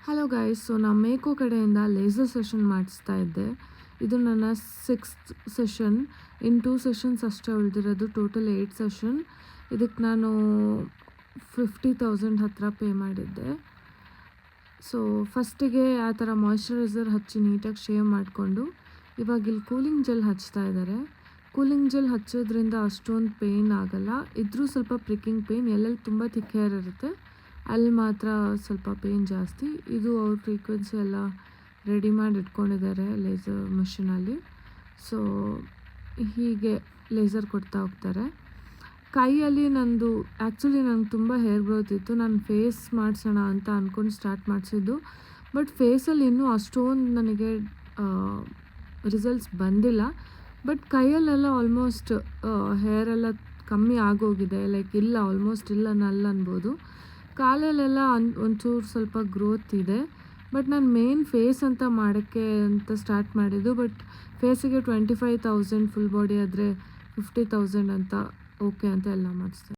Hello guys, so ನಾನು ಮೇಕೋ ಕಡೆಯಿಂದ laser session ಮಾಡಿಸ್ತಾ ಇದ್ದೆ. ಇದು ನನ್ನ 6th ಸೆಷನ್. ಇನ್ 2 ಸೆಷನ್ಸ್ ಅಷ್ಟೇ ಉಳಿದಿರೋದು. Total 8 session. ಇದಕ್ಕೆ ನಾನು 50,000 ಹತ್ತಿರ ಪೇ ಮಾಡಿದ್ದೆ. ಸೊ ಫಸ್ಟಿಗೆ ಆ ಥರ ಮಾಯ್ಶ್ಚರೈಸರ್ ಹಚ್ಚಿ ನೀಟಾಗಿ ಶೇವ್ ಮಾಡಿಕೊಂಡು ಇವಾಗ ಇಲ್ಲಿ ಕೂಲಿಂಗ್ ಜೆಲ್ ಹಚ್ತಾ ಇದ್ದಾರೆ. ಕೂಲಿಂಗ್ ಜೆಲ್ ಹಚ್ಚೋದ್ರಿಂದ ಅಷ್ಟೊಂದು ಪೇಯ್ನ್ ಆಗೋಲ್ಲ. ಇದ್ರೂ ಸ್ವಲ್ಪ ಪ್ರಿಕ್ಕಿಂಗ್ ಪೇಯ್ನ್, ಎಲ್ಲೆಲ್ಲಿ ತುಂಬ ಥಿಕ್ ಹೇರ್ ಇರುತ್ತೆ ಅಲ್ಲಿ ಮಾತ್ರ ಸ್ವಲ್ಪ ಪೇಯ್ನ್ ಜಾಸ್ತಿ. ಇದು ಅವ್ರ ಫ್ರೀಕ್ವೆನ್ಸಿ ಎಲ್ಲ ರೆಡಿ ಮಾಡಿ ಇಟ್ಕೊಂಡಿದ್ದಾರೆ ಲೇಸರ್ ಮಿಷಿನಲ್ಲಿ. ಸೊ ಹೀಗೆ ಲೇಸರ್ ಕೊಡ್ತಾ ಹೋಗ್ತಾರೆ. ಕೈಯಲ್ಲಿ ನಂದು ಆ್ಯಕ್ಚುಲಿ ನಂಗೆ ತುಂಬ ಹೇರ್ ಗ್ರೋತ್ ಇತ್ತು. ನಾನು ಫೇಸ್ ಮಾಡಿಸೋಣ ಅಂತ ಅಂದ್ಕೊಂಡು ಸ್ಟಾರ್ಟ್ ಮಾಡಿಸಿದ್ದು. ಬಟ್ ಫೇಸಲ್ಲಿ ಇನ್ನೂ ಅಷ್ಟೊಂದು ನನಗೆ ರಿಸಲ್ಟ್ಸ್ ಬಂದಿಲ್ಲ. ಬಟ್ ಕೈಯಲ್ಲೆಲ್ಲ ಆಲ್ಮೋಸ್ಟ್ ಹೇರೆಲ್ಲ ಕಮ್ಮಿ ಆಗೋಗಿದೆ. ಲೈಕ್ ಇಲ್ಲ, ಆಲ್ಮೋಸ್ಟ್ ಇಲ್ಲ ನಲ್ಲ ಅನ್ಬೋದು. ಕಾಲಲ್ಲೆಲ್ಲ ಒಂಚೂರು ಸ್ವಲ್ಪ ಗ್ರೋತ್ ಇದೆ. ಬಟ್ ನಾನು ಮೇನ್ ಫೇಸ್ ಅಂತ ಮಾಡೋಕ್ಕೆ ಅಂತ ಸ್ಟಾರ್ಟ್ ಮಾಡಿದ್ದು. ಬಟ್ ಫೇಸಿಗೆ 25,000, ಫುಲ್ ಬಾಡಿ ಆದರೆ 50,000 ಅಂತ ಓಕೆ ಅಂತ ಎಲ್ಲ ಮಾಡಿಸ್ದೆ.